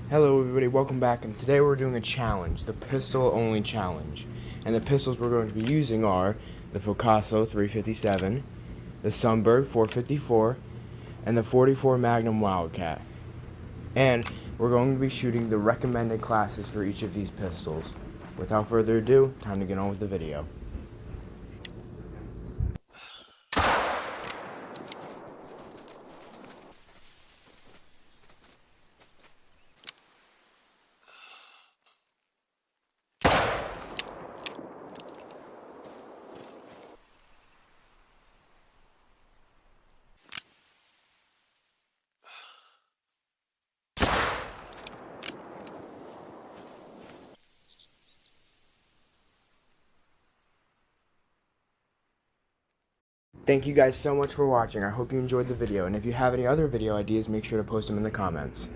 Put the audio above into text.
Hello everybody, welcome back, and today we're doing a challenge, the pistol only challenge. And the pistols we're going to be using are the Focaso 357, the Sunbird 454, and the 44 Magnum Wildcat. And we're going to be shooting the recommended classes for each of these pistols. Without further ado, time to get on with the video. Thank you guys so much for watching. I hope you enjoyed the video, and if you have any other video ideas, make sure to post them in the comments.